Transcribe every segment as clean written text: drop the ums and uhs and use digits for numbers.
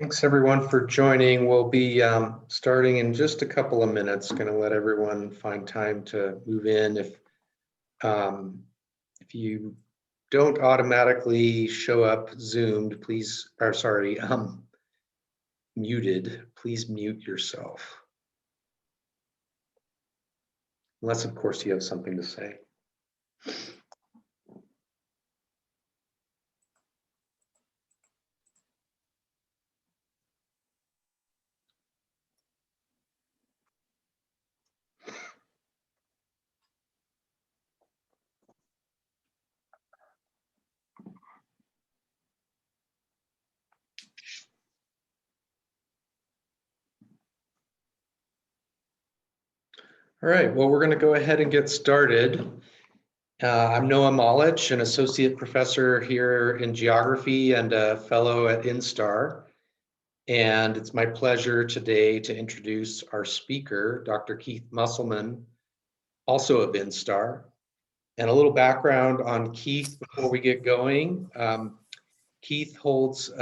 Thanks everyone for joining. We'll be starting in just a couple of minutes. Going to let everyone find time to move in. If you don't automatically show up zoomed, please, or sorry, muted, please mute yourself. Unless of course you have something to say. All right, well, we're going to go ahead and get started. I'm Noah Malich, an associate professor here in geography and a fellow at INSTAR. And it's my pleasure today to introduce our speaker, Dr. Keith Musselman, also of INSTAR. And a little background on Keith before we get going. Keith holds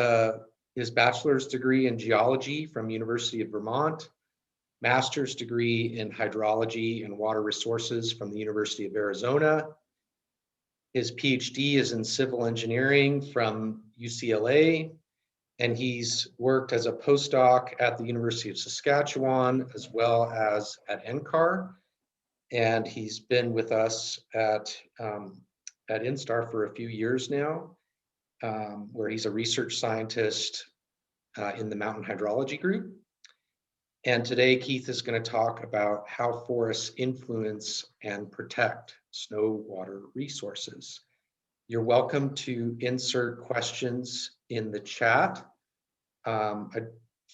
his bachelor's degree in geology from University of Vermont, master's degree in hydrology and water resources from the University of Arizona. His PhD is in civil engineering from UCLA, and he's worked as a postdoc at the University of Saskatchewan as well as at NCAR. And he's been with us at INSTAR for a few years now, where he's a research scientist in the mountain hydrology group. And today, Keith is going to talk about how forests influence and protect snow water resources. You're welcome to insert questions in the chat. I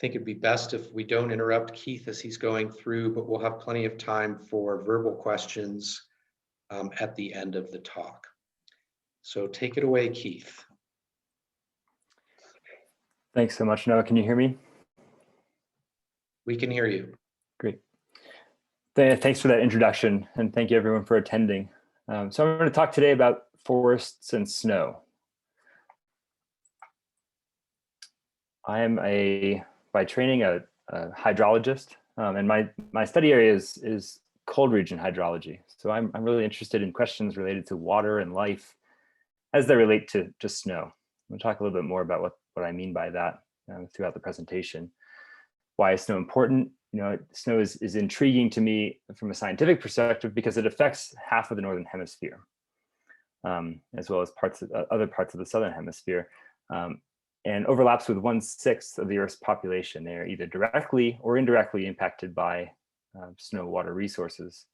think it'd be best if we don't interrupt Keith as he's going through, but we'll have plenty of time for verbal questions at the end of the talk. So take it away, Keith. Thanks so much, Noah. Can you hear me? We can hear you. Great. Thanks for that introduction, and thank you everyone for attending. So I'm going to talk today about forests and snow. I am by training a hydrologist, and my study area is cold region hydrology. So I'm really interested in questions related to water and life as they relate to snow. We'll talk a little bit more about what I mean by that throughout the presentation. Why is snow important? You know, snow is intriguing to me from a scientific perspective because it affects half of the northern hemisphere, as well as other parts of the southern hemisphere, and overlaps with 1/6 of the Earth's population. They are either directly or indirectly impacted by snow water resources,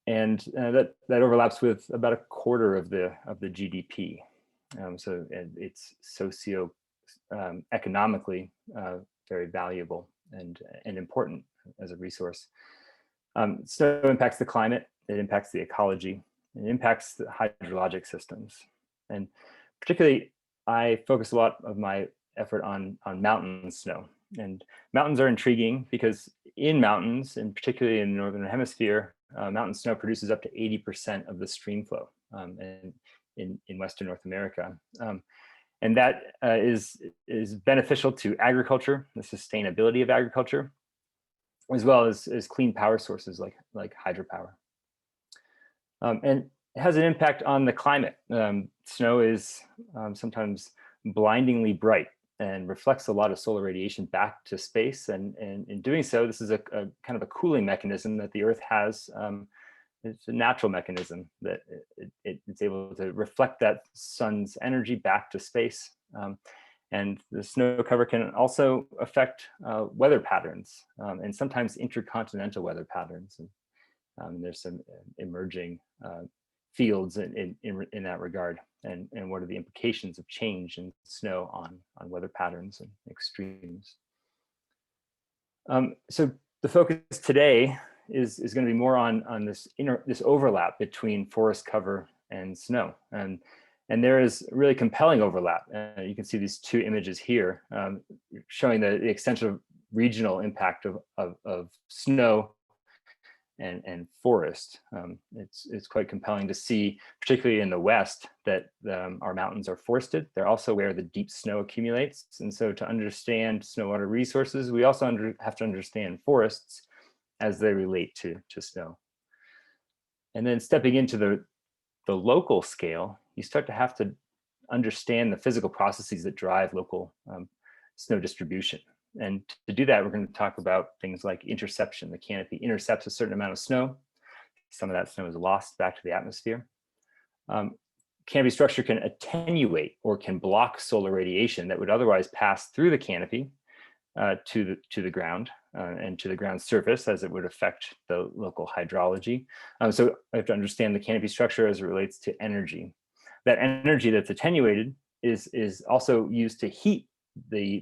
and that overlaps with about a quarter of the GDP. So it's economically very valuable and important as a resource. Snow impacts the climate, it impacts the ecology, it impacts the hydrologic systems. And particularly, I focus a lot of my effort on mountain snow. And mountains are intriguing because in mountains, and particularly in the northern hemisphere, mountain snow produces up to 80% of the stream flow in Western North America. And that is beneficial to agriculture, the sustainability of agriculture, as well as clean power sources like hydropower. And it has an impact on the climate. Snow is sometimes blindingly bright and reflects a lot of solar radiation back to space. And in doing so, this is a kind of a cooling mechanism that the Earth has. It's a natural mechanism that it's able to reflect that sun's energy back to space. And the snow cover can also affect weather patterns and sometimes intercontinental weather patterns. And there's some emerging fields in that regard. And what are the implications of change in snow on weather patterns and extremes. So the focus today is going to be more on this overlap between forest cover and snow, and there is really compelling overlap. You can see these two images here showing the extensive regional impact of snow and forest. It's quite compelling to see, particularly in the West, that our mountains are forested. They're also where the deep snow accumulates. And so to understand snow water resources, we also have to understand forests as they relate to snow. And then stepping into the local scale, you start to have to understand the physical processes that drive local snow distribution. And to do that, we're going to talk about things like interception. The canopy intercepts a certain amount of snow. Some of that snow is lost back to the atmosphere. Canopy structure can attenuate or can block solar radiation that would otherwise pass through the canopy to the ground and to the ground surface, as it would affect the local hydrology. So I have to understand the canopy structure as it relates to energy. That energy that's attenuated is also used to heat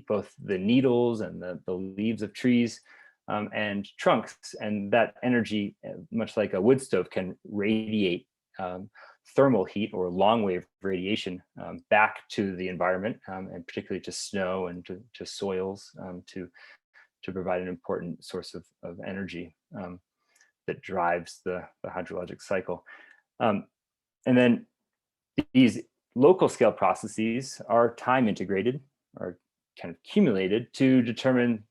both the needles and the leaves of trees and trunks. And that energy, much like a wood stove, can radiate thermal heat or long wave radiation back to the environment, and particularly to snow and to soils, to provide an important source of energy that drives the hydrologic cycle. And then these local scale processes are time integrated, or kind of accumulated, to determine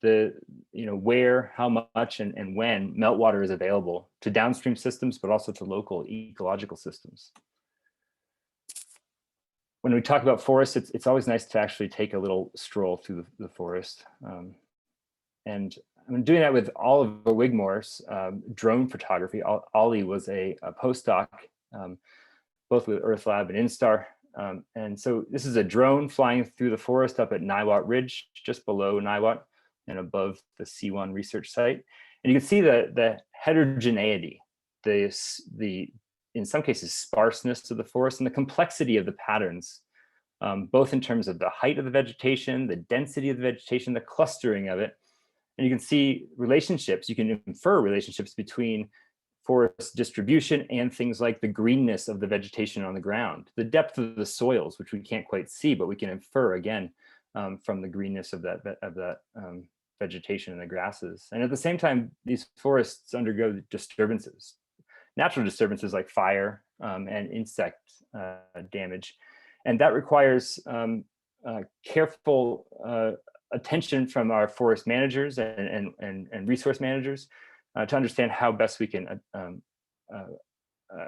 where, how much, and when meltwater is available to downstream systems, but also to local ecological systems. When we talk about forests, it's always nice to actually take a little stroll through the forest. And I'm doing that with Oliver Wigmore's drone photography. Ollie was a postdoc, both with EarthLab and INSTAR. And so this is a drone flying through the forest up at Niwot Ridge, just below Niwot and above the C1 research site. And you can see the heterogeneity, in some cases, sparseness of the forest, and the complexity of the patterns, both in terms of the height of the vegetation, the density of the vegetation, the clustering of it. And you can see relationships, you can infer relationships between forest distribution and things like the greenness of the vegetation on the ground, the depth of the soils, which we can't quite see, but we can infer again from the greenness of that vegetation and the grasses. And at the same time, these forests undergo disturbances, natural disturbances like fire and insect damage. And that requires careful attention from our forest managers and resource managers to understand how best we can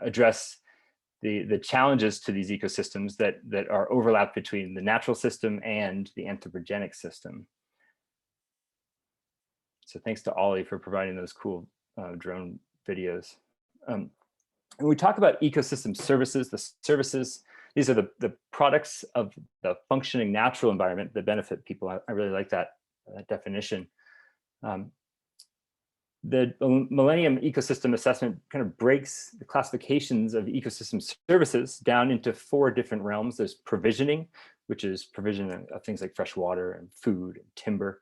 address the challenges to these ecosystems that are overlapped between the natural system and the anthropogenic system. So thanks to Ollie for providing those cool drone videos. And we talk about ecosystem services, these are the products of the functioning natural environment that benefit people. I really like that definition. The Millennium Ecosystem Assessment kind of breaks the classifications of ecosystem services down into 4 different realms. There's provisioning, which is provision of things like fresh water and food and timber,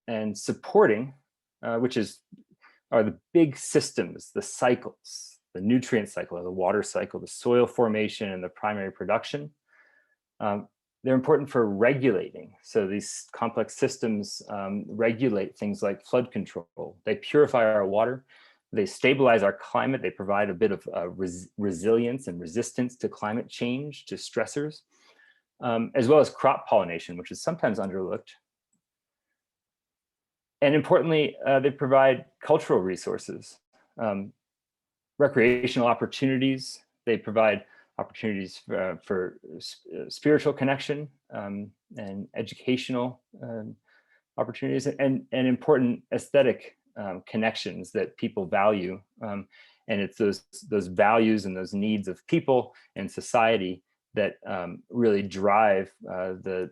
and supporting, which are the big systems, the cycles, the nutrient cycle, the water cycle, the soil formation, and the primary production. They're important for regulating. So these complex systems regulate things like flood control. They purify our water. They stabilize our climate. They provide a bit of resilience and resistance to climate change, to stressors, as well as crop pollination, which is sometimes underlooked. And importantly, they provide cultural resources, recreational opportunities. They provide opportunities for spiritual connection and educational opportunities, and important aesthetic connections that people value. And it's those values and those needs of people and society that really drive the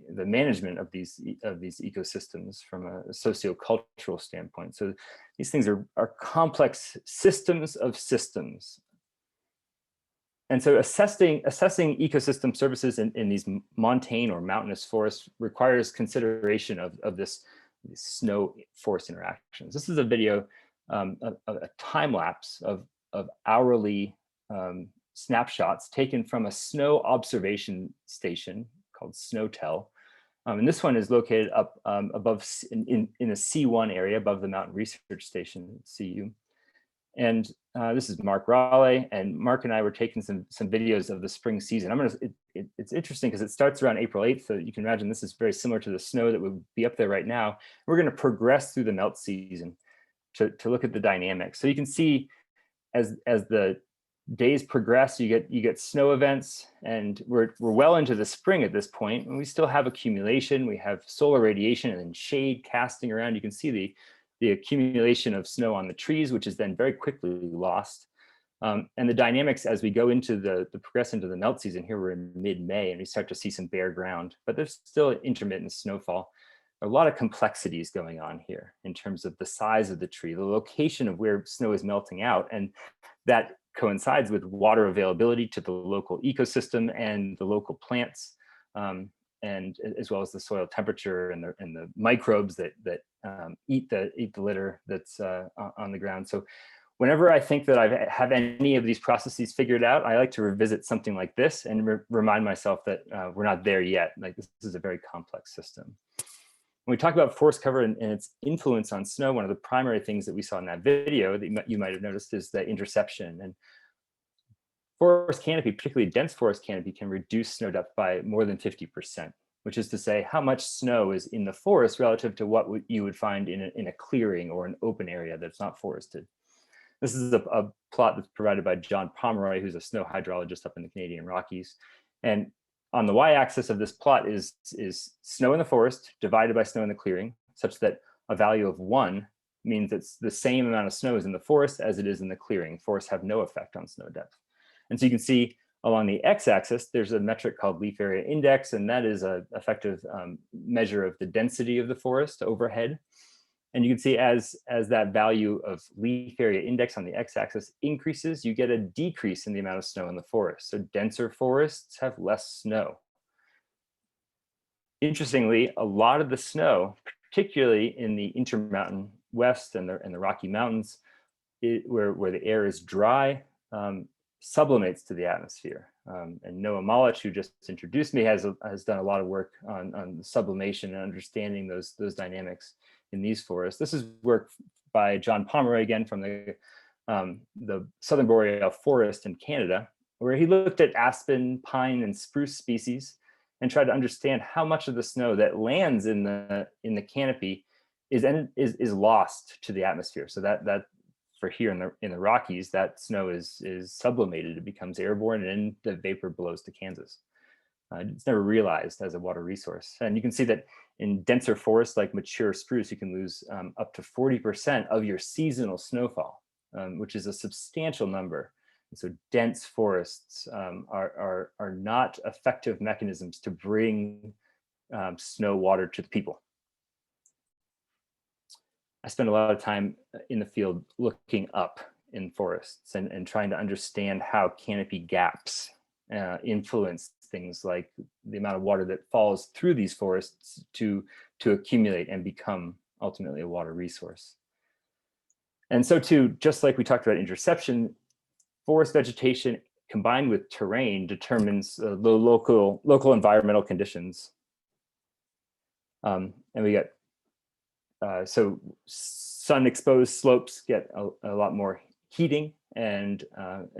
management of these ecosystems from a sociocultural standpoint. So these things are complex systems of systems. And so assessing ecosystem services in these montane or mountainous forests requires consideration of these snow forest interactions. This is a video, a time lapse of hourly snapshots taken from a snow observation station called SNOWTEL And this one is located up above in a C1 area above the Mountain Research Station, CU. And this is Mark Raleigh, and Mark and I were taking some videos of the spring season. It's interesting because it starts around April 8th, so you can imagine this is very similar to the snow that would be up there right now. We're going to progress through the melt season to look at the dynamics. So you can see as the days progress, you get snow events, and we're well into the spring at this point, and we still have accumulation. We have solar radiation and then shade casting around. You can see the accumulation of snow on the trees, which is then very quickly lost. And the dynamics as we go into the progress into the melt season, here we're in mid-May, and we start to see some bare ground, but there's still intermittent snowfall. A lot of complexities going on here in terms of the size of the tree, the location of where snow is melting out, and that coincides with water availability to the local ecosystem and the local plants, and as well as the soil temperature and the microbes that eat the litter that's on the ground. So whenever I think that I have any of these processes figured out, I like to revisit something like this and remind myself that we're not there yet. Like, this is a very complex system. When we talk about forest cover and its influence on snow, one of the primary things that we saw in that video that you might have noticed is the interception. And forest canopy, particularly dense forest canopy, can reduce snow depth by more than 50%, which is to say how much snow is in the forest relative to what you would find in a clearing or an open area that's not forested. This is a plot that's provided by John Pomeroy, who's a snow hydrologist up in the Canadian Rockies. And on the y-axis of this plot is snow in the forest divided by snow in the clearing, such that a value of 1 means it's the same amount of snow is in the forest as it is in the clearing. Forests have no effect on snow depth. And so you can see along the x-axis, there's a metric called leaf area index, and that is an effective measure of the density of the forest overhead. And you can see as that value of leaf area index on the x-axis increases, you get a decrease in the amount of snow in the forest. So denser forests have less snow. Interestingly, a lot of the snow, particularly in the Intermountain West and the Rocky Mountains, where the air is dry, sublimates to the atmosphere. And Noah Malich, who just introduced me, has done a lot of work on sublimation and understanding those dynamics in these forests. This is work by John Pomeroy, again, from the Southern Boreal Forest in Canada, where he looked at aspen, pine, and spruce species and tried to understand how much of the snow that lands in the canopy is lost to the atmosphere. So that for here in the Rockies, that snow is sublimated. It becomes airborne, and then the vapor blows to Kansas. It's never realized as a water resource. And you can see that in denser forests like mature spruce, you can lose up to 40% of your seasonal snowfall, which is a substantial number. And so dense forests are not effective mechanisms to bring snow water to the people. I spend a lot of time in the field looking up in forests and trying to understand how canopy gaps influence things like the amount of water that falls through these forests to accumulate and become ultimately a water resource. And so too, just like we talked about interception, forest vegetation combined with terrain determines the local environmental conditions. And we get so sun-exposed slopes get a lot more heating and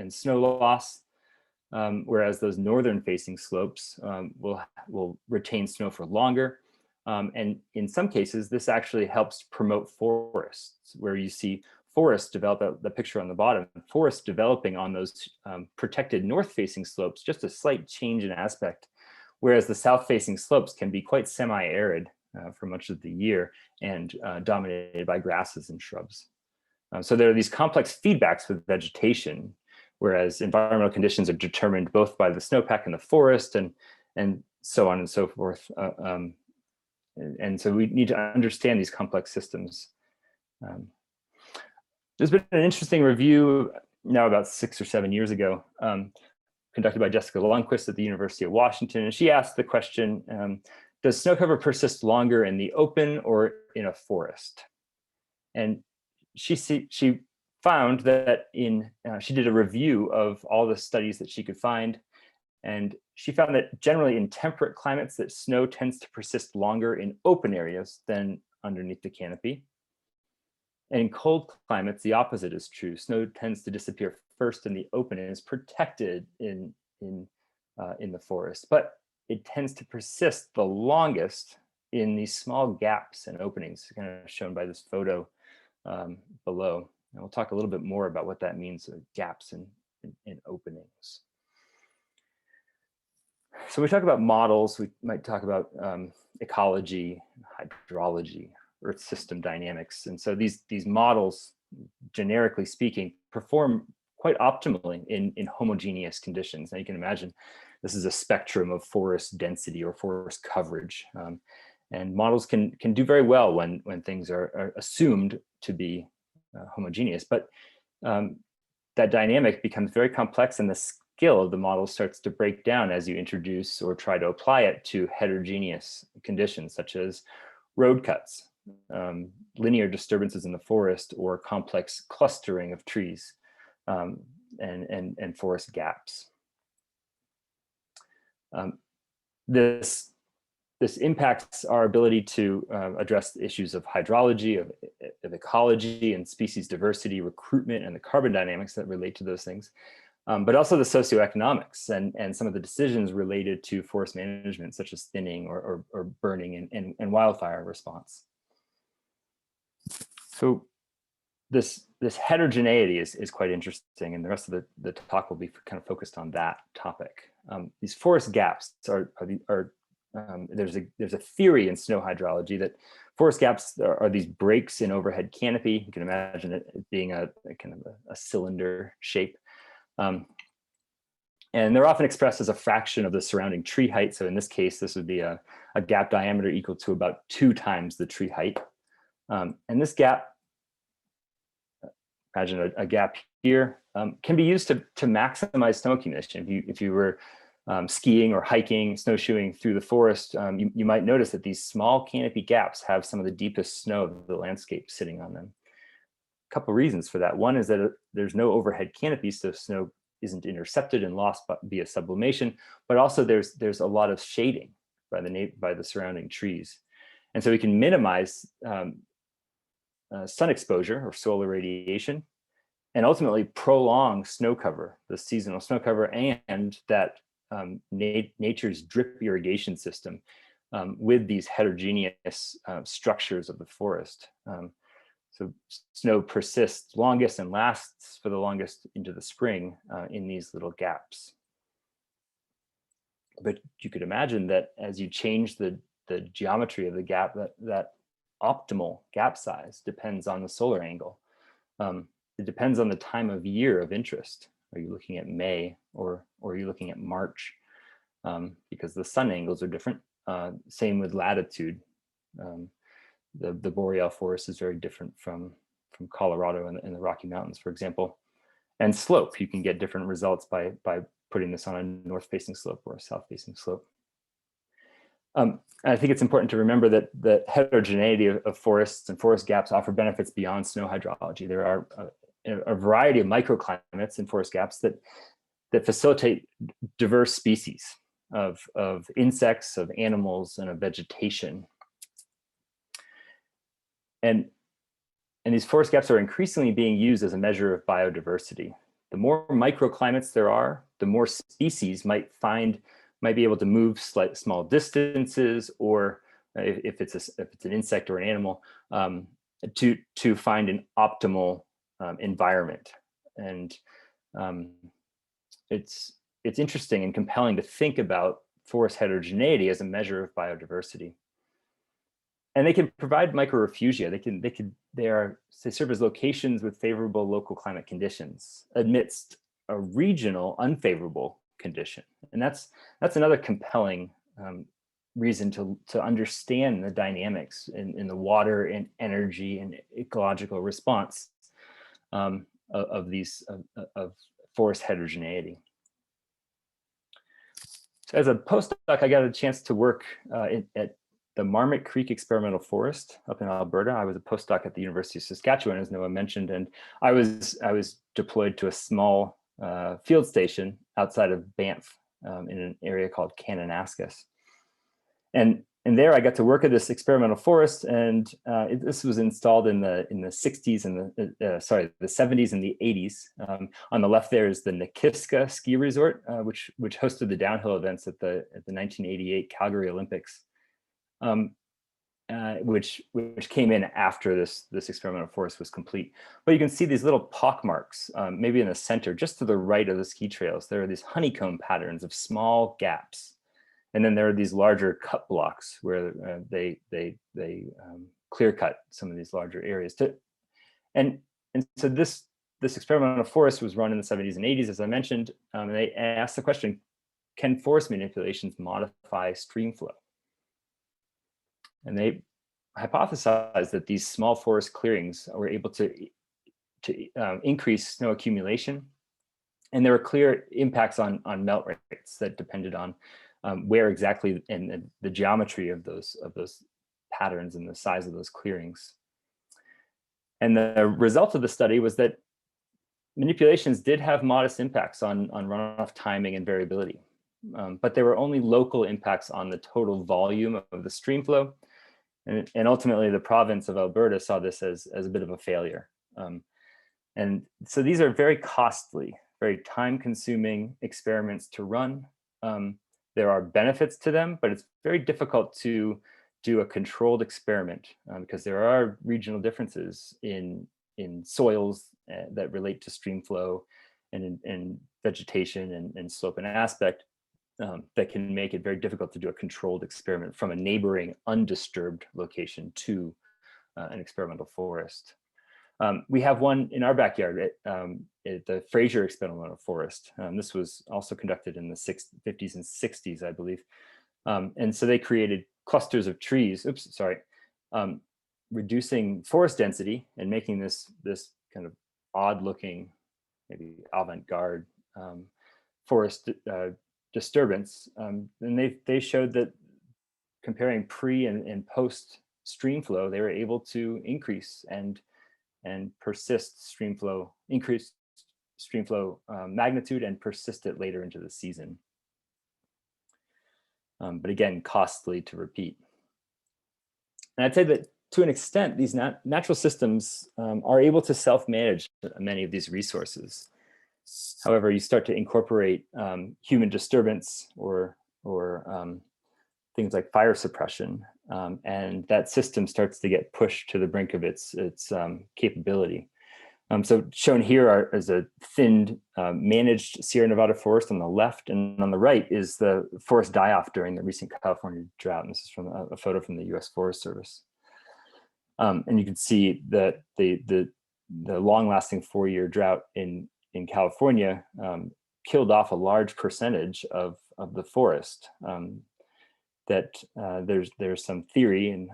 snow loss, whereas those northern-facing slopes will retain snow for longer. And in some cases, this actually helps promote forests, where you see forests develop, the picture on the bottom, forests developing on those protected north-facing slopes, just a slight change in aspect, whereas the south-facing slopes can be quite semi-arid for much of the year and dominated by grasses and shrubs. So there are these complex feedbacks with vegetation, whereas environmental conditions are determined both by the snowpack in the forest and so on and so forth. And so we need to understand these complex systems. There's been an interesting review now about 6 or 7 years ago, conducted by Jessica Lundquist at the University of Washington. And she asked the question, does snow cover persist longer in the open or in a forest? And she found that she did a review of all the studies that she could find. And she found that generally in temperate climates that snow tends to persist longer in open areas than underneath the canopy. And in cold climates, the opposite is true. Snow tends to disappear first in the open and is protected in the forest, but it tends to persist the longest in these small gaps and openings, kind of shown by this photo below. And we'll talk a little bit more about what that means, gaps and openings. So we talk about models, we might talk about ecology, hydrology, earth system dynamics. And so these models, generically speaking, perform quite optimally in homogeneous conditions. Now you can imagine this is a spectrum of forest density or forest coverage. And models can do very well when things are assumed to be homogeneous. But that dynamic becomes very complex, and the skill of the model starts to break down as you introduce or try to apply it to heterogeneous conditions, such as road cuts, linear disturbances in the forest, or complex clustering of trees and forest gaps. This impacts our ability to address issues of hydrology, of ecology and species diversity, recruitment, and the carbon dynamics that relate to those things, but also the socioeconomics and some of the decisions related to forest management, such as thinning or burning and wildfire response. So this heterogeneity is quite interesting, and the rest of the talk will be kind of focused on that topic. These forest gaps there's a theory in snow hydrology that forest gaps are these breaks in overhead canopy. You can imagine it being a kind of a cylinder shape. And they're often expressed as a fraction of the surrounding tree height. So in this case, this would be a gap diameter equal to about 2 times the tree height. And this gap, imagine a gap here, can be used to maximize snow accumulation. If you were skiing or hiking, snowshoeing through the forest, you might notice that these small canopy gaps have some of the deepest snow of the landscape sitting on them. A couple of reasons for that. One is that there's no overhead canopy, so snow isn't intercepted and lost via sublimation, but also there's a lot of shading by the surrounding trees. And so we can minimize sun exposure or solar radiation, and ultimately prolong snow cover, the seasonal snow cover, and that nature's drip irrigation system with these heterogeneous structures of the forest. So snow persists longest and lasts for the longest into the spring in these little gaps. But you could imagine that as you change the geometry of the gap, that optimal gap size depends on the solar angle. It depends on the time of year of interest. Are you looking at May or are you looking at March? Because the sun angles are different. Same with latitude. The boreal forest is very different from Colorado and the Rocky Mountains, for example. And slope, you can get different results by putting this on a north-facing slope or a south-facing slope. I think it's important to remember that the heterogeneity of forests and forest gaps offer benefits beyond snow hydrology. There are a variety of microclimates in forest gaps that facilitate diverse species of insects, of animals, and of vegetation. And these forest gaps are increasingly being used as a measure of biodiversity. The more microclimates there are, the more species might be able to move small distances, or if it's an insect or an animal, to find an optimal environment. And it's interesting and compelling to think about forest heterogeneity as a measure of biodiversity. And they can provide microrefugia. They serve as locations with favorable local climate conditions amidst a regional unfavorable condition. And that's another compelling reason to understand the dynamics in the water and energy and ecological response of forest heterogeneity. So as a postdoc, I got a chance to work at the Marmot Creek Experimental Forest up in Alberta. I was a postdoc at the University of Saskatchewan, as Noah mentioned, and I was deployed to a small field station outside of Banff in an area called Kananaskis. And there I got to work at this experimental forest, and this was installed in the 60s and the 70s and the 80s. On the left there is the Nakiska ski resort, which hosted the downhill events at the 1988 Calgary Olympics, which came in after this experimental forest was complete. But you can see these little pock marks, maybe in the center, just to the right of the ski trails. There are these honeycomb patterns of small gaps. And then there are these larger cut blocks where they clear cut some of these larger areas. And so this experimental forest was run in the 70s and 80s, as I mentioned. And they asked the question, can forest manipulations modify stream flow? And they hypothesized that these small forest clearings were able to increase snow accumulation. And there were clear impacts on melt rates that depended on where exactly and the geometry of those patterns and the size of those clearings. And the result of the study was that manipulations did have modest impacts on runoff timing and variability, but there were only local impacts on the total volume of the stream flow. And ultimately, the province of Alberta saw this as a bit of a failure. And so these are very costly, very time-consuming experiments to run. There are benefits to them, but it's very difficult to do a controlled experiment because there are regional differences in soils that relate to stream flow and in vegetation and slope and aspect that can make it very difficult to do a controlled experiment from a neighboring undisturbed location to an experimental forest. We have one in our backyard at the Fraser Experimental Forest. This was also conducted in the 50s and 60s, I believe. And so they created clusters of trees, reducing forest density and making this kind of odd looking, maybe avant-garde forest disturbance. And they showed that comparing pre and post stream flow, they were able to increase and persist stream flow, increase stream flow magnitude and persist it later into the season. But again, costly to repeat. And I'd say that to an extent, these natural systems are able to self-manage many of these resources. However, you start to incorporate human disturbance or things like fire suppression, and that system starts to get pushed to the brink of its capability. So shown here is a thinned managed Sierra Nevada forest on the left, and on the right is the forest die-off during the recent California drought. And this is from a photo from the U.S. Forest Service. And you can see that the long-lasting 4-year drought in California killed off a large percentage of the forest. That there's some theory and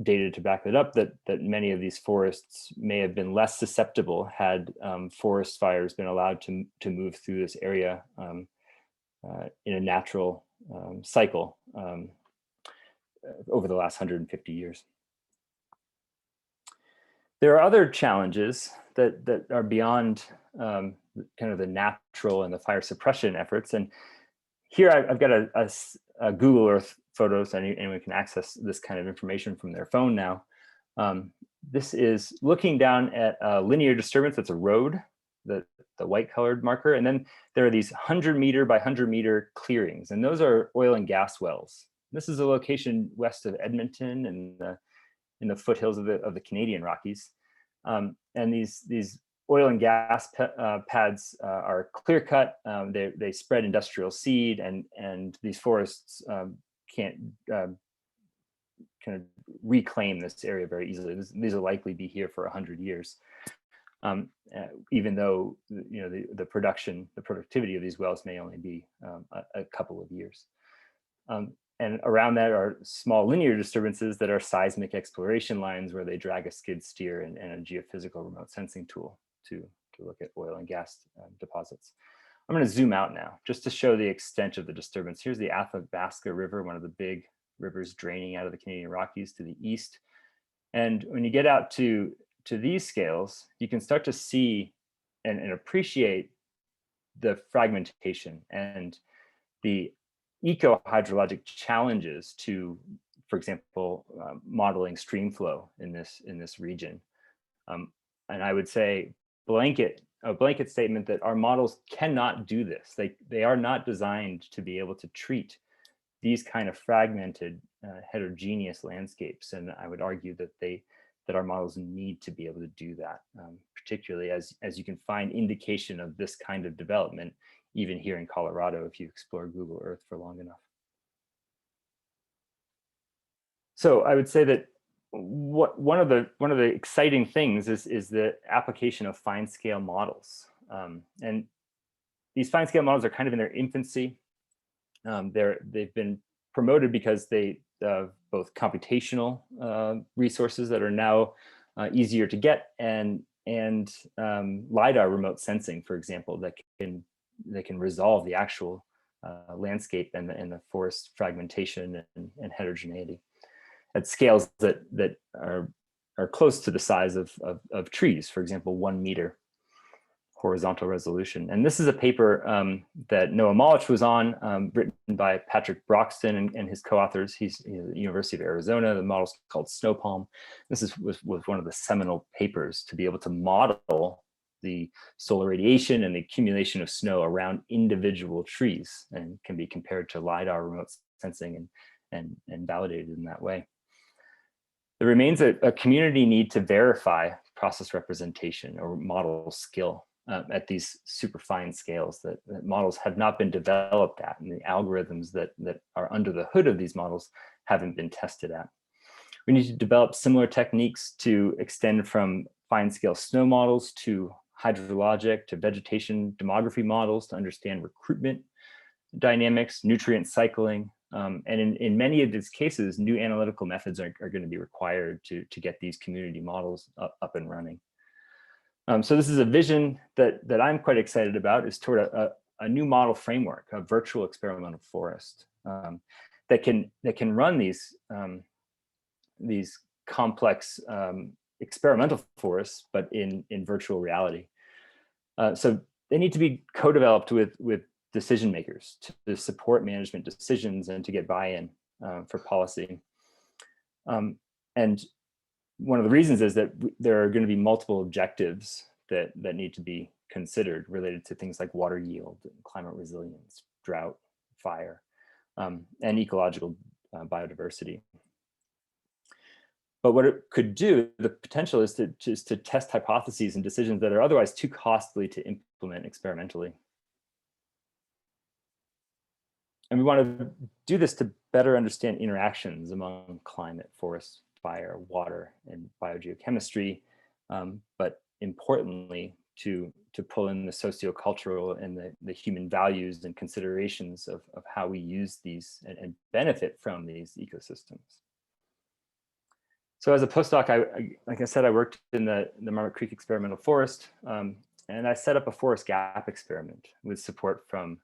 data to back it up that many of these forests may have been less susceptible had forest fires been allowed to move through this area in a natural cycle over the last 150 years. There are other challenges that are beyond kind of the natural and the fire suppression efforts. And here I've got a Google Earth photos, and anyone can access this kind of information from their phone now. This is looking down at a linear disturbance. That's a road, the white colored marker. And then there are these 100-meter by 100-meter clearings, and those are oil and gas wells. This is a location west of Edmonton and in the foothills of the Canadian Rockies. And these oil and gas pads are clear cut. They spread industrial seed, and these forests can't kind of reclaim this area very easily. These will likely be here for 100 years, even though the productivity of these wells may only be a couple of years. And around that are small linear disturbances that are seismic exploration lines where they drag a skid steer and a geophysical remote sensing tool to look at oil and gas deposits. I'm going to zoom out now just to show the extent of the disturbance. Here's the Athabasca River, one of the big rivers draining out of the Canadian Rockies to the east. And when you get out to these scales, you can start to see and appreciate the fragmentation and the eco-hydrologic challenges to, for example, modeling stream flow in this region. And I would say a blanket statement that our models cannot do this. They are not designed to be able to treat these kind of fragmented, heterogeneous landscapes. And I would argue that our models need to be able to do that, particularly as you can find indication of this kind of development, even here in Colorado, if you explore Google Earth for long enough. So I would say that one of the exciting things is the application of fine scale models, and these fine scale models are kind of in their infancy. They've been promoted because they both computational resources that are now easier to get, and LiDAR remote sensing, for example, that can resolve the actual landscape and the forest fragmentation and heterogeneity at scales that are close to the size of trees, for example, 1 meter horizontal resolution. And this is a paper that Noah Molich was on, written by Patrick Broxton and his co-authors. He's at the University of Arizona. The model's called SNOWPALM. This was one of the seminal papers to be able to model the solar radiation and the accumulation of snow around individual trees, and can be compared to LiDAR remote sensing and validated in that way. There remains a community need to verify process representation or model skill at these super fine scales that models have not been developed at, and the algorithms that are under the hood of these models haven't been tested at. We need to develop similar techniques to extend from fine scale snow models to hydrologic to vegetation demography models to understand recruitment dynamics, nutrient cycling. And in many of these cases, new analytical methods are going to be required to get these community models up and running. So this is a vision that I'm quite excited about, is toward a new model framework, a virtual experimental forest that can run these complex experimental forests, but in virtual reality. So they need to be co-developed with decision makers to support management decisions and to get buy-in for policy. And one of the reasons is that there are going to be multiple objectives that need to be considered related to things like water yield, climate resilience, drought, fire, and ecological biodiversity. But what it could do, the potential is to test hypotheses and decisions that are otherwise too costly to implement experimentally. And we want to do this to better understand interactions among climate, forest, fire, water, and biogeochemistry, but importantly, to pull in the sociocultural and the human values and considerations of how we use these and benefit from these ecosystems. So as a postdoc, like I said, I worked in the Marmot Creek Experimental Forest, and I set up a forest gap experiment with support from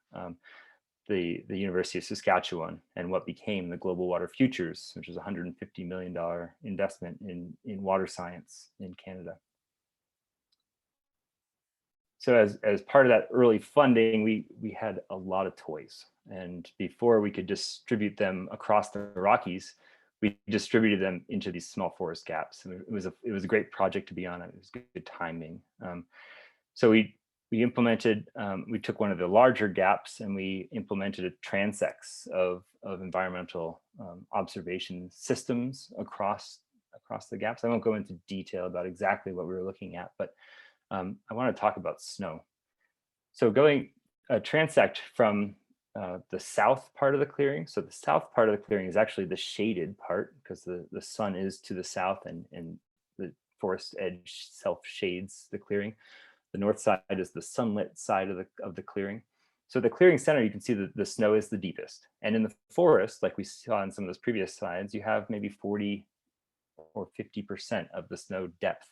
the University of Saskatchewan and what became the Global Water Futures, which is a $150 million investment in water science in Canada. So as part of that early funding, we had a lot of toys, and before we could distribute them across the Rockies, we distributed them into these small forest gaps. And it was a great project to be on. It was good timing. So we implemented, we took one of the larger gaps and we implemented a transects of environmental observation systems across the gaps. I won't go into detail about exactly what we were looking at, but I want to talk about snow. So going a transect from the south part of the clearing. So the south part of the clearing is actually the shaded part because the sun is to the south and the forest edge self shades the clearing. The north side is the sunlit side of the clearing. So the clearing center, you can see that the snow is the deepest. And in the forest, like we saw in some of those previous slides, you have maybe 40 or 50% of the snow depth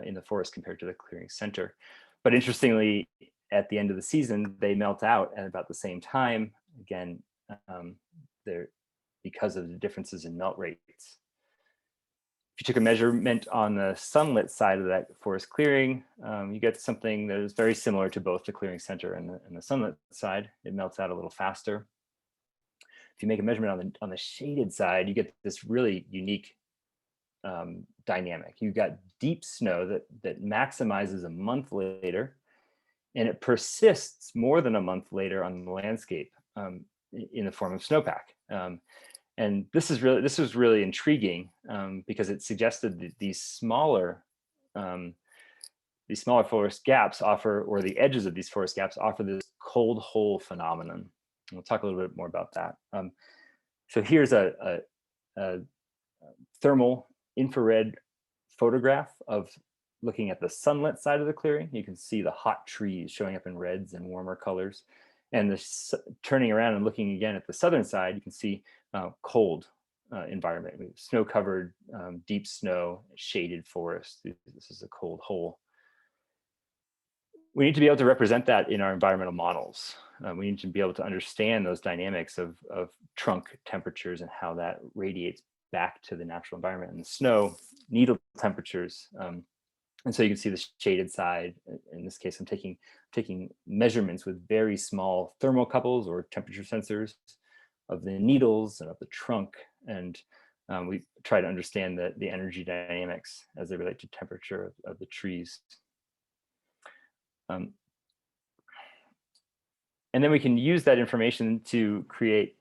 in the forest compared to the clearing center. But interestingly, at the end of the season, they melt out at about the same time. Again, because of the differences in melt rates. you took a measurement on the sunlit side of that forest clearing, you get something that is very similar to both the clearing center and the sunlit side. It melts out a little faster. If you make a measurement on the shaded side, you get this really unique dynamic. You've got deep snow that maximizes a month later, and it persists more than a month later on the landscape in the form of snowpack. And this was really intriguing because it suggested that these smaller forest gaps offer, or the edges of these forest gaps offer, this cold hole phenomenon. We'll talk a little bit more about that. So here's a thermal infrared photograph of looking at the sunlit side of the clearing. You can see the hot trees showing up in reds and warmer colors. And turning around and looking again at the southern side, you can see cold environment, snow-covered, deep snow, shaded forest. This is a cold hole. We need to be able to represent that in our environmental models. We need to be able to understand those dynamics of trunk temperatures and how that radiates back to the natural environment, and the snow needle temperatures. And so you can see the shaded side. In this case, I'm taking measurements with very small thermocouples or temperature sensors of the needles and of the trunk. And we try to understand the energy dynamics as they relate to temperature of the trees. And then we can use that information to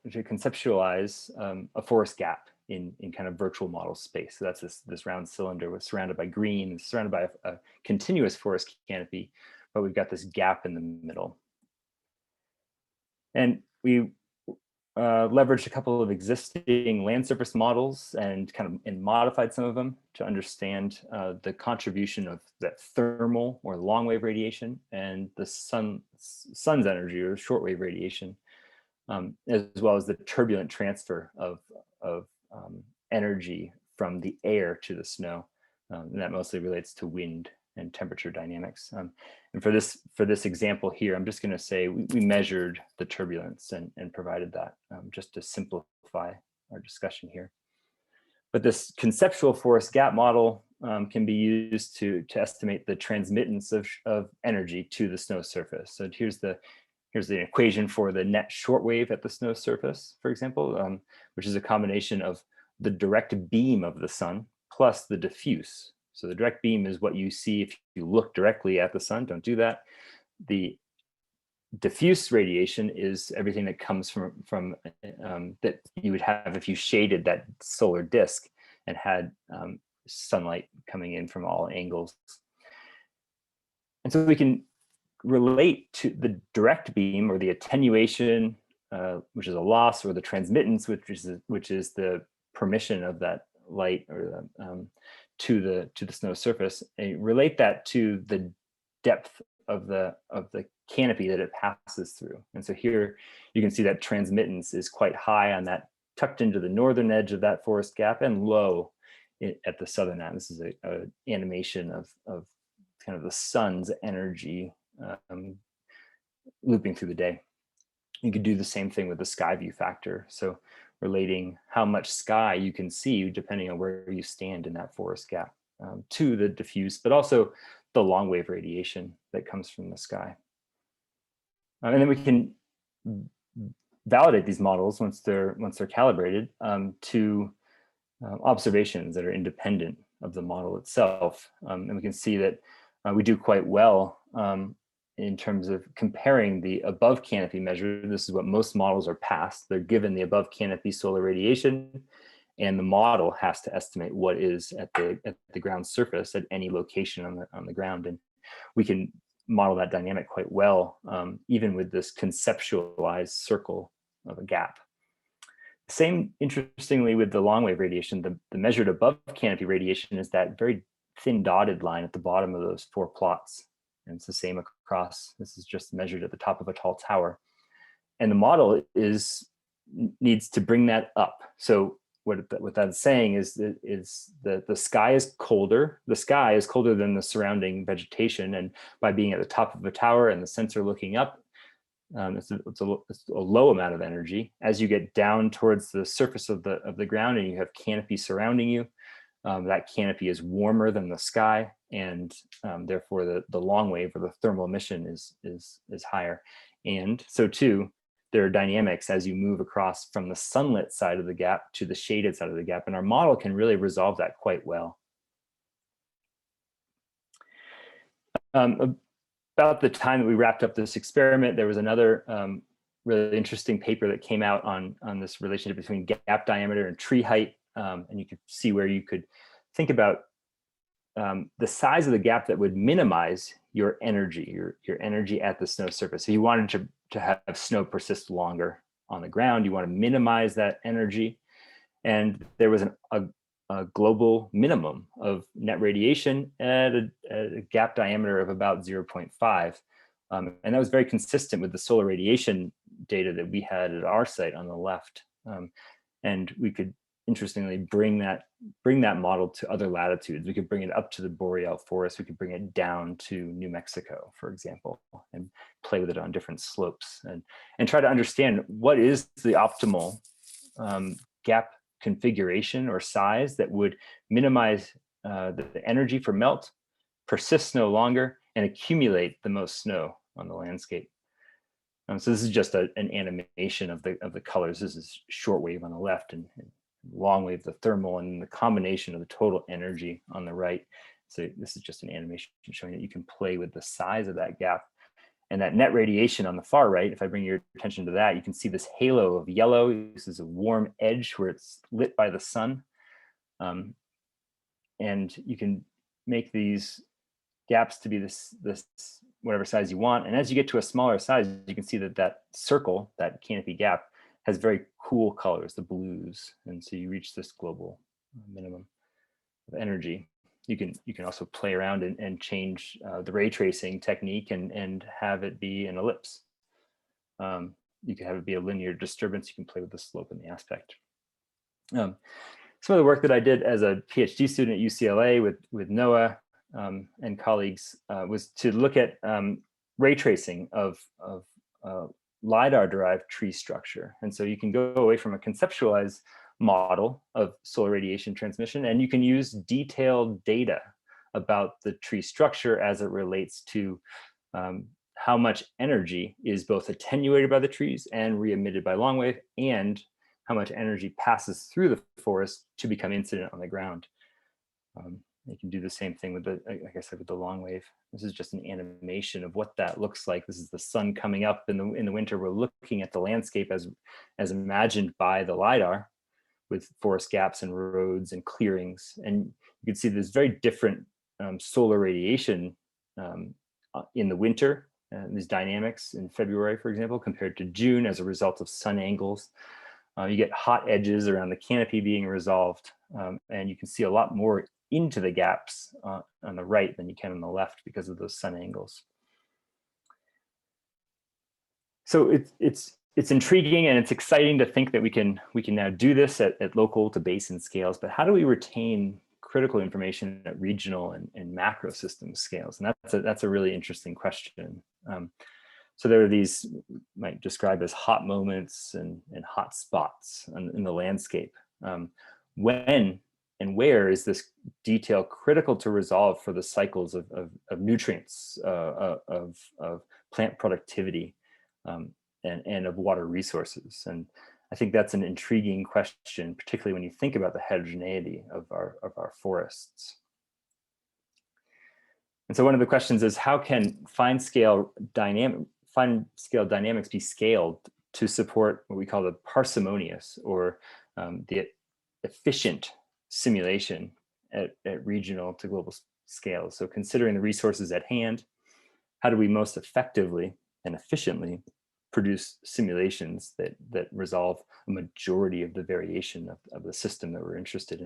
conceptualize a forest gap in kind of virtual model space. So that's this round cylinder was surrounded by green, surrounded by a continuous forest canopy, but we've got this gap in the middle. And we leveraged a couple of existing land surface models and modified some of them to understand the contribution of that thermal or long wave radiation and the sun's energy or shortwave radiation, as well as the turbulent transfer of energy from the air to the snow. And that mostly relates to wind and temperature dynamics. And for this example here, I'm just going to say we measured the turbulence and provided that just to simplify our discussion here. But this conceptual forest gap model can be used to estimate the transmittance of energy to the snow surface. So here's the equation for the net shortwave at the snow surface, for example, which is a combination of the direct beam of the sun plus the diffuse. So the direct beam is what you see if you look directly at the sun. Don't do that. The diffuse radiation is everything that comes from that you would have if you shaded that solar disk and had sunlight coming in from all angles. And so we can relate to the direct beam or the attenuation, which is a loss, or the transmittance, which is the permission of that light or to the snow surface, and relate that to the depth of the canopy that it passes through. And so here you can see that transmittance is quite high on that, tucked into the northern edge of that forest gap, and low at the southern end. This is a animation of kind of the sun's energy looping through the day. You could do the same thing with the sky view factor. So relating how much sky you can see depending on where you stand in that forest gap to the diffuse, but also the long wave radiation that comes from the sky. And then we can validate these models once they're calibrated to observations that are independent of the model itself. And we can see that we do quite well in terms of comparing the above canopy measure. This is what most models are passed. They're given the above canopy solar radiation, and the model has to estimate what is at the ground surface at any location on the ground. And we can model that dynamic quite well, even with this conceptualized circle of a gap. Same, interestingly, with the long wave radiation. The measured above canopy radiation is that very thin dotted line at the bottom of those 4 plots. And it's the same across. This is just measured at the top of a tall tower. And the model needs to bring that up. So what that's saying is that the sky is colder. The sky is colder than the surrounding vegetation. And by being at the top of a tower and the sensor looking up, it's a low amount of energy. As you get down towards the surface of the ground and you have canopy surrounding you, that canopy is warmer than the sky, and therefore the long wave or the thermal emission is higher. And so too, there are dynamics as you move across from the sunlit side of the gap to the shaded side of the gap, and our model can really resolve that quite well. About the time that we wrapped up this experiment, there was another really interesting paper that came out on this relationship between gap diameter and tree height. And you could see where you could think about the size of the gap that would minimize your energy, your energy at the snow surface. So you wanted to have snow persist longer on the ground. You want to minimize that energy. And there was a global minimum of net radiation at a gap diameter of about 0.5. And that was very consistent with the solar radiation data that we had at our site on the left. And we could, interestingly, bring that model to other latitudes. We could bring it up to the boreal forest. We could bring it down to New Mexico, for example, and play with it on different slopes and try to understand what is the optimal gap configuration or size that would minimize the energy for melt, persist snow longer, and accumulate the most snow on the landscape. So this is just an animation of the colors. This is short wave on the left and long wave, the thermal, and the combination of the total energy on the right. So this is just an animation showing that you can play with the size of that gap. And that net radiation on the far right, if I bring your attention to that, you can see this halo of yellow. This is a warm edge where it's lit by the sun. And you can make these gaps to be this whatever size you want. And as you get to a smaller size, you can see that circle, that canopy gap, has very cool colors, the blues. And so you reach this global minimum of energy. You can also play around and change the ray tracing technique and have it be an ellipse. You can have it be a linear disturbance. You can play with the slope and the aspect. Some of the work that I did as a PhD student at UCLA with Noah and colleagues was to look at ray tracing of LiDAR-derived tree structure. And so you can go away from a conceptualized model of solar radiation transmission, and you can use detailed data about the tree structure as it relates to how much energy is both attenuated by the trees and re-emitted by long wave, and how much energy passes through the forest to become incident on the ground. You can do the same thing with like I said, with the long wave. This is just an animation of what that looks like. This is the sun coming up in the winter. We're looking at the landscape as imagined by the LiDAR, with forest gaps and roads and clearings. And you can see there's very different solar radiation in the winter, these dynamics in February, for example, compared to June as a result of sun angles. You get hot edges around the canopy being resolved, and you can see a lot more into the gaps on the right than you can on the left because of those sun angles. So it's intriguing and it's exciting to think that we can now do this at local to basin scales, but how do we retain critical information at regional and macro system scales? And that's a really interesting question. So there are these, might describe as hot moments and hot spots in the landscape. When and where is this detail critical to resolve for the cycles of nutrients, of plant productivity, and of water resources? And I think that's an intriguing question, particularly when you think about the heterogeneity of our forests. And so one of the questions is, how can fine scale dynamics be scaled to support what we call the parsimonious or the efficient simulation at regional to global scales? So considering the resources at hand, how do we most effectively and efficiently produce simulations that resolve a majority of the variation of the system that we're interested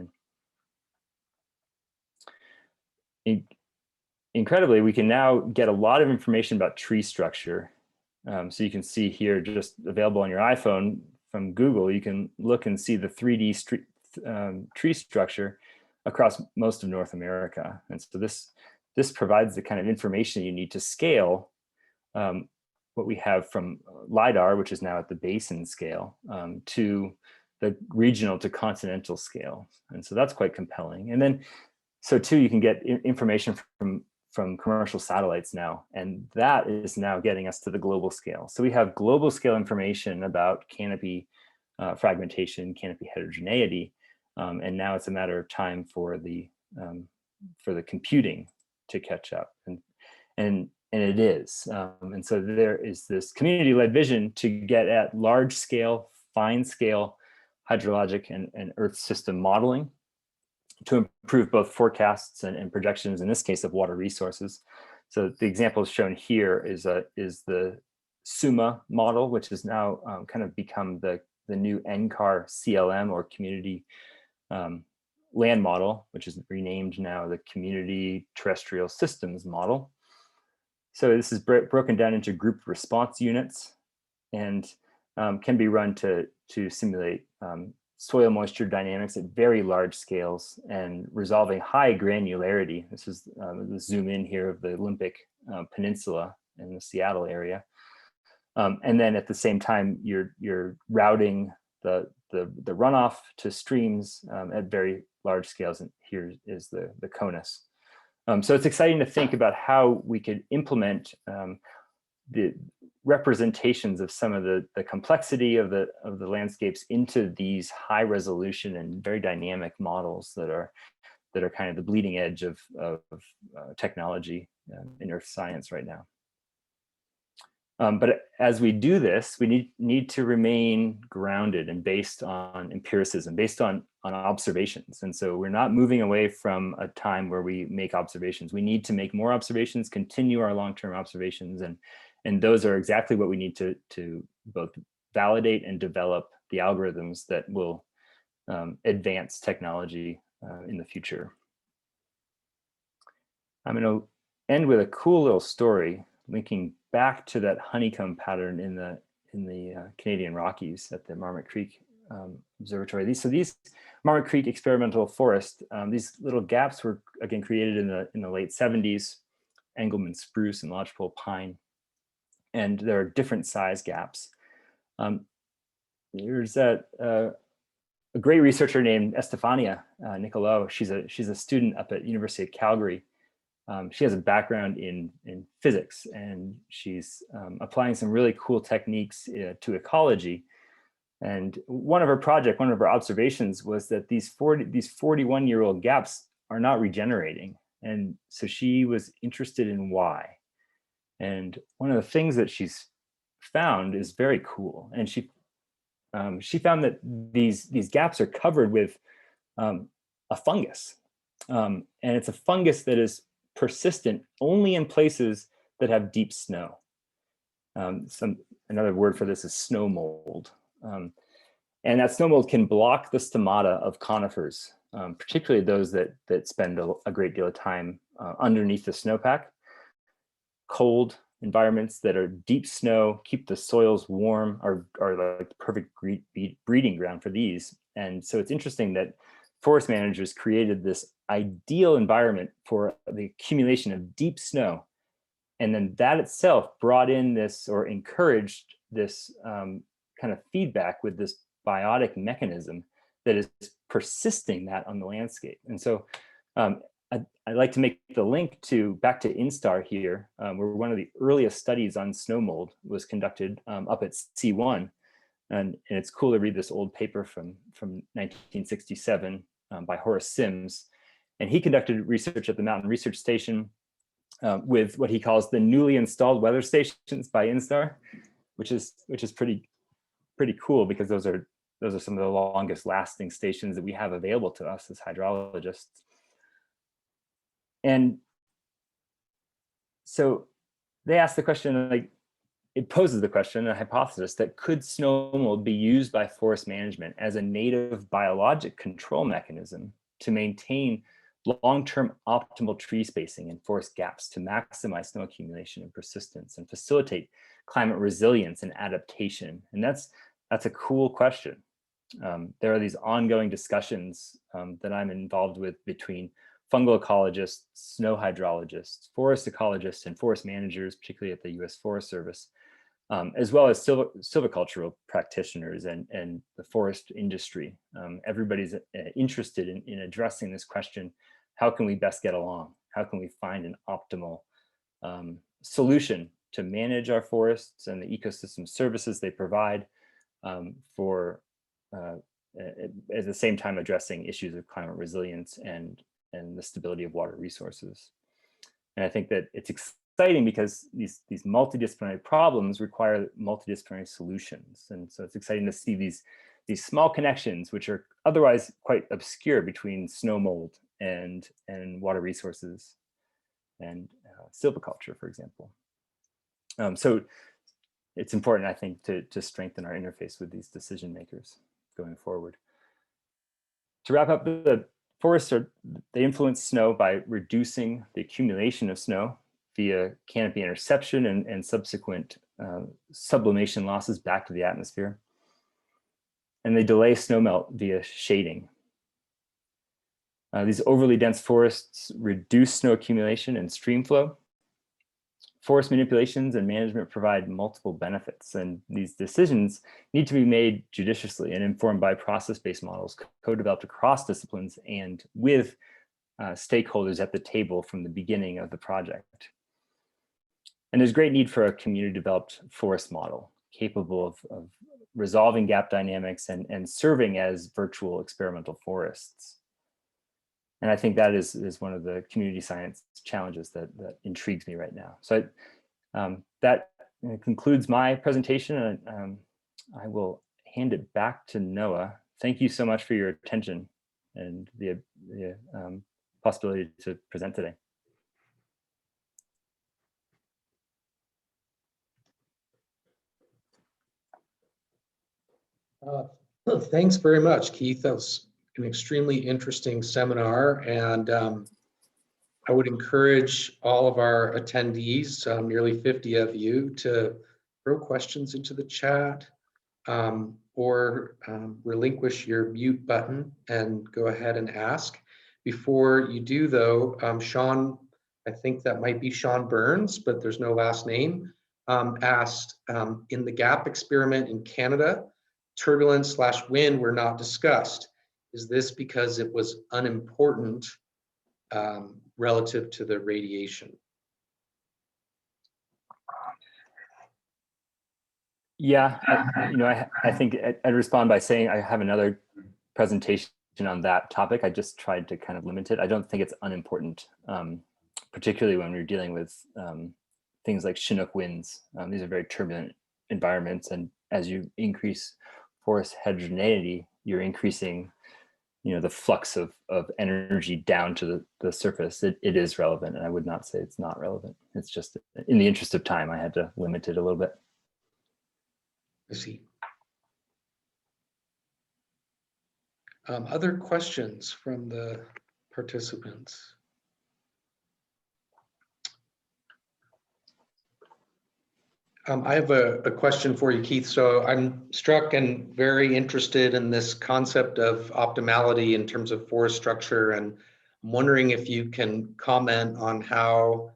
in? Incredibly, we can now get a lot of information about tree structure. So you can see here, just available on your iPhone from Google, you can look and see the 3D tree structure across most of North America. And so this provides the kind of information you need to scale what we have from LiDAR, which is now at the basin scale, to the regional to continental scale. And so that's quite compelling. And then, so too, you can get information from commercial satellites now, and that is now getting us to the global scale. So we have global scale information about canopy fragmentation, canopy heterogeneity, and now it's a matter of time for the computing to catch up, and it is. And so there is this community-led vision to get at large scale, fine scale hydrologic and Earth system modeling to improve both forecasts and projections, in this case of water resources. So the example shown here is the SUMA model, which has now kind of become the new NCAR CLM, or community land model, which is renamed now the Community Terrestrial Systems model. So this is broken down into group response units, and can be run to simulate soil moisture dynamics at very large scales and resolving high granularity. This is the zoom in here of the Olympic Peninsula in the Seattle area. And then at the same time, you're routing the runoff to streams at very large scales. And here is the CONUS. So it's exciting to think about how we could implement the representations of some of the complexity of the landscapes into these high resolution and very dynamic models that are kind of the bleeding edge of technology in earth science right now. But as we do this, we need to remain grounded and based on empiricism, based on observations. And so we're not moving away from a time where we make observations. We need to make more observations, continue our long-term observations, and those are exactly what we need to both validate and develop the algorithms that will advance technology in the future. I'm going to end with a cool little story linking back to that honeycomb pattern in the Canadian Rockies at the Marmot Creek Observatory. These Marmot Creek experimental forest, these little gaps were again created in the late 70s, Engelmann spruce and lodgepole pine, and there are different size gaps. There's a great researcher named Estefania Nicolaou. She's a student up at University of Calgary. She has a background in physics, and she's applying some really cool techniques to ecology. And one of her observations was that these 41-year-old gaps are not regenerating. And so she was interested in why. And one of the things that she's found is very cool. And she found that these gaps are covered with a fungus. And it's a fungus that is persistent only in places that have deep snow. Another word for this is snow mold. And that snow mold can block the stomata of conifers, particularly those that spend a great deal of time underneath the snowpack. Cold environments that are deep snow, keep the soils warm, are like the perfect breeding ground for these. And so it's interesting that forest managers created this ideal environment for the accumulation of deep snow. And then that itself brought in this, or encouraged this kind of feedback with this biotic mechanism that is persisting that on the landscape. And so I'd like to make the link back to INSTAR here, where one of the earliest studies on snow mold was conducted up at C1. And it's cool to read this old paper from 1967 by Horace Sims. And he conducted research at the Mountain Research Station with what he calls the newly installed weather stations by INSTAR, which is pretty cool, because those are some of the longest lasting stations that we have available to us as hydrologists. And so they asked the question, like, it poses the question, a hypothesis, that could snow mold be used by forest management as a native biologic control mechanism to maintain long-term optimal tree spacing and forest gaps to maximize snow accumulation and persistence and facilitate climate resilience and adaptation? And that's a cool question. There are these ongoing discussions that I'm involved with between fungal ecologists, snow hydrologists, forest ecologists, and forest managers, particularly at the US Forest Service, as well as silvicultural practitioners and the forest industry. Everybody's interested in addressing this question: how can we best get along? How can we find an optimal solution to manage our forests and the ecosystem services they provide for at the same time addressing issues of climate resilience and the stability of water resources. And I think that it's exciting because these multidisciplinary problems require multidisciplinary solutions. And so it's exciting to see these small connections, which are otherwise quite obscure, between snow mold and water resources and silviculture, for example. So it's important, I think, to strengthen our interface with these decision makers going forward. To wrap up, the forests they influence snow by reducing the accumulation of snow via canopy interception and subsequent sublimation losses back to the atmosphere. And they delay snowmelt via shading. These overly dense forests reduce snow accumulation and stream flow. Forest manipulations and management provide multiple benefits, and these decisions need to be made judiciously and informed by process-based models co-developed across disciplines and with stakeholders at the table from the beginning of the project. And there's great need for a community-developed forest model capable of resolving gap dynamics and serving as virtual experimental forests. And I think that is one of the community science challenges that intrigues me right now. So that concludes my presentation. And I will hand it back to Noah. Thank you so much for your attention and the possibility to present today. Thanks very much, Keith. That was an extremely interesting seminar, and I would encourage all of our attendees, nearly 50 of you, to throw questions into the chat or relinquish your mute button and go ahead and ask. Before you do, though, Sean, I think that might be Sean Burns, but there's no last name, asked, in the GAP experiment in Canada, turbulence/wind were not discussed. Is this because it was unimportant relative to the radiation? Yeah, I think I'd respond by saying I have another presentation on that topic. I just tried to kind of limit it. I don't think it's unimportant, particularly when we're dealing with things like Chinook winds. These are very turbulent environments, and as you increase forest heterogeneity, you're increasing the flux of energy down to the surface. It is relevant, and I would not say it's not relevant. It's just, in the interest of time, I had to limit it a little bit. I see. Other questions from the participants? I have a question for you, Keith. So I'm struck and very interested in this concept of optimality in terms of forest structure, and I'm wondering if you can comment on how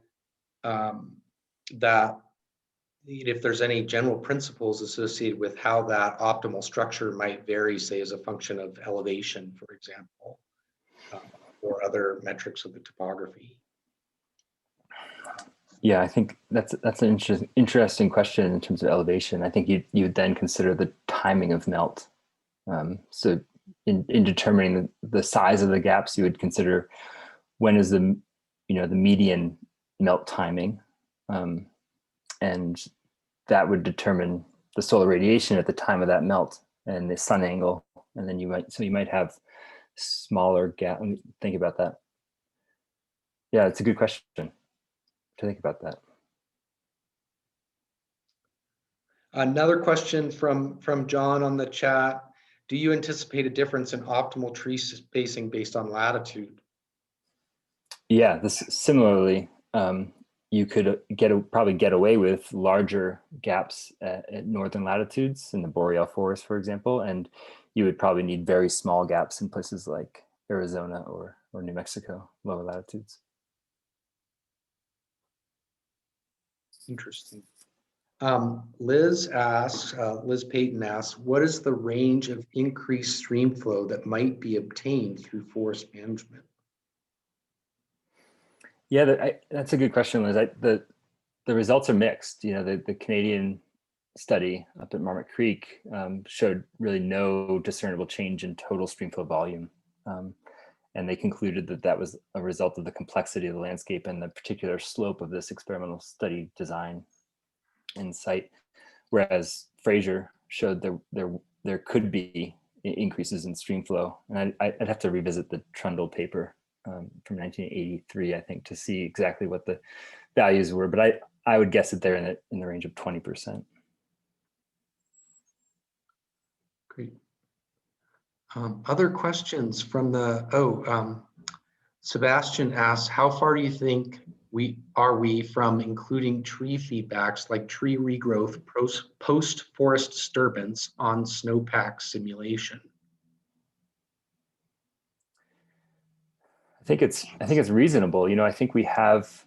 if there's any general principles associated with how that optimal structure might vary, say, as a function of elevation, for example, or other metrics of the topography. Yeah, I think that's an interesting question in terms of elevation. I think you would then consider the timing of melt. So in determining the size of the gaps, you would consider when is the median melt timing, and that would determine the solar radiation at the time of that melt and the sun angle. And then you might have smaller gap. Let me think about that. Yeah, it's a good question to think about that. Another question from John on the chat. Do you anticipate a difference in optimal tree spacing based on latitude? Yeah, similarly, you could probably get away with larger gaps at northern latitudes in the boreal forest, for example, and you would probably need very small gaps in places like Arizona or New Mexico, lower latitudes. Interesting. Liz asks, Liz Payton asks, what is the range of increased stream flow that might be obtained through forest management? Yeah, that's a good question, Liz. The results are mixed. The Canadian study up at Marmot Creek showed really no discernible change in total streamflow volume. And they concluded that that was a result of the complexity of the landscape and the particular slope of this experimental study design and site. Whereas Fraser showed there could be increases in streamflow. And I'd have to revisit the Trundle paper from 1983, I think, to see exactly what the values were. But I would guess that they're in the range of 20%. Great. Other questions from the, Sebastian asks, how far do you think we from including tree feedbacks like tree regrowth post-forest disturbance on snowpack simulation? I think it's reasonable. I think we have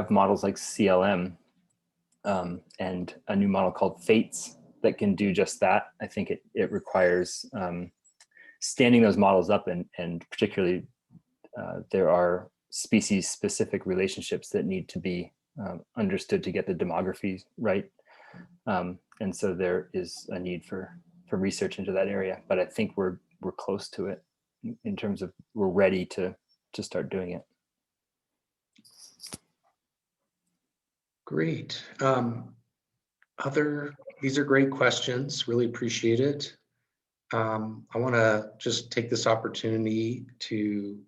models like CLM and a new model called FATES that can do just that. I think it requires standing those models up, and particularly there are species-specific relationships that need to be understood to get the demography right. And so there is a need for research into that area. But I think we're close to it in terms of we're ready to start doing it. Great. These are great questions. Really appreciate it. I want to just take this opportunity to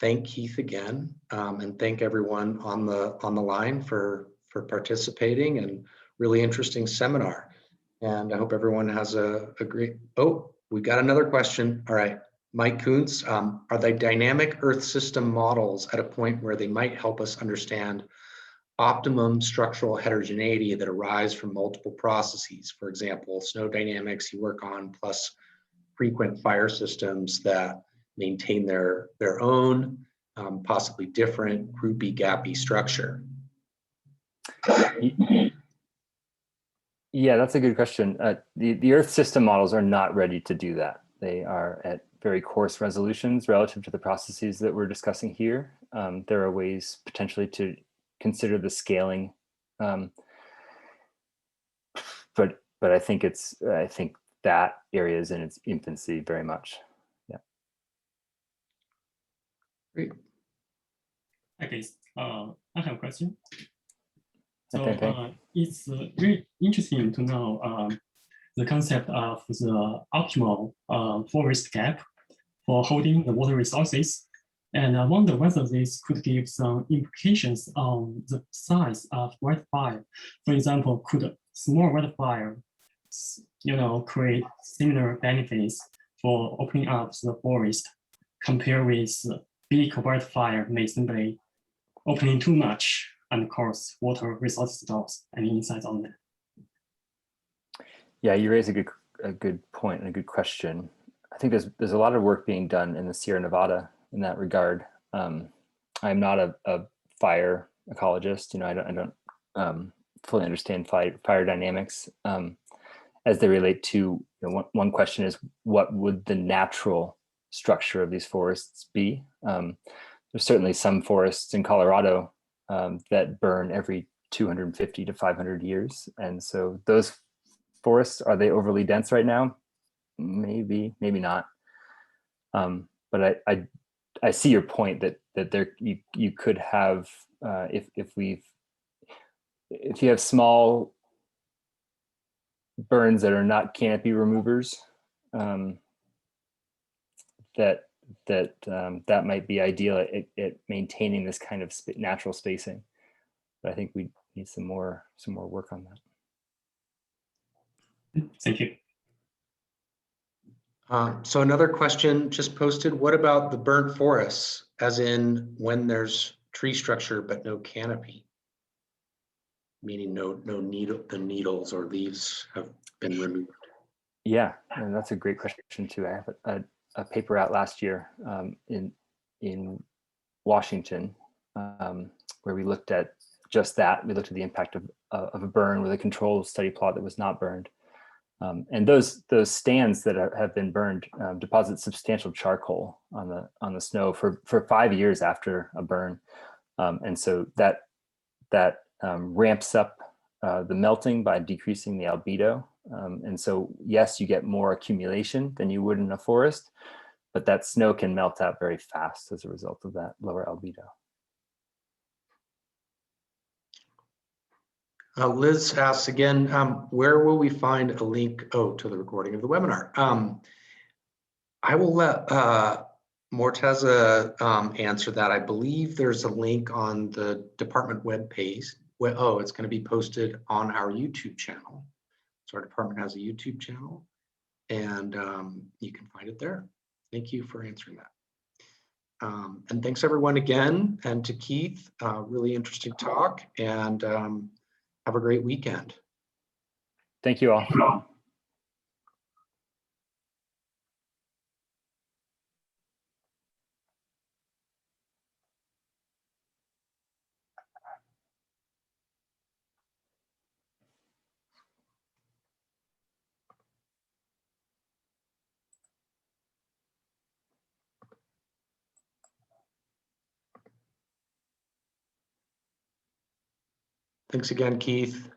thank Keith again, and thank everyone on the line for participating, and really interesting seminar. And I hope everyone has a great. Oh, we got another question. All right, Mike Kuntz, are the dynamic Earth system models at a point where they might help us understand optimum structural heterogeneity that arise from multiple processes? For example, snow dynamics you work on, plus frequent fire systems that maintain their own, possibly different groupy gappy structure. Yeah, that's a good question. The Earth system models are not ready to do that. They are at very coarse resolutions relative to the processes that we're discussing here. There are ways potentially to consider the scaling, but I think that area is in its infancy very much. Yeah. Great. Okay, I have a question. So Okay. it's really interesting to know the concept of the optimal forest gap for holding the water resources. And I wonder whether this could give some implications on the size of wildfire. For example, could a small wildfire, create similar benefits for opening up the forest compared with big wildfire may simply opening too much and cause water resources loss? Any insights on that? Yeah, you raise a good point and a good question. I think there's a lot of work being done in the Sierra Nevada in that regard. I'm not a fire ecologist. I don't fully understand fire dynamics as they relate to. One question is, what would the natural structure of these forests be? There's certainly some forests in Colorado that burn every 250 to 500 years, and so those forests, are they overly dense right now? Maybe not. But I see your point that there you could have if you have small burns that are not canopy removers, that might be ideal at maintaining this kind of natural spacing. But I think we need some more work on that. Thank you. So another question just posted, what about the burnt forests, as in when there's tree structure but no canopy? Meaning the needles or leaves have been removed. Yeah, and that's a great question too. I have a paper out last year in Washington where we looked at just that. We looked at the impact of a burn with a control study plot that was not burned. And those stands that have been burned deposit substantial charcoal on the snow for 5 years after a burn. And so that ramps up the melting by decreasing the albedo. And so, yes, you get more accumulation than you would in a forest, but that snow can melt out very fast as a result of that lower albedo. Liz asks again, where will we find a link to the recording of the webinar? I will let Morteza answer that. I believe there's a link on the department webpage. It's going to be posted on our YouTube channel. So our department has a YouTube channel, and you can find it there. Thank you for answering that. And thanks everyone again, and to Keith, really interesting talk, and have a great weekend. Thank you all. Thanks again, Keith.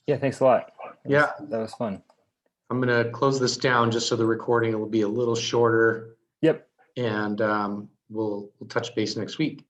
Yeah, thanks a lot. That was fun. I'm going to close this down just so the recording will be a little shorter. Yep. And we'll touch base next week.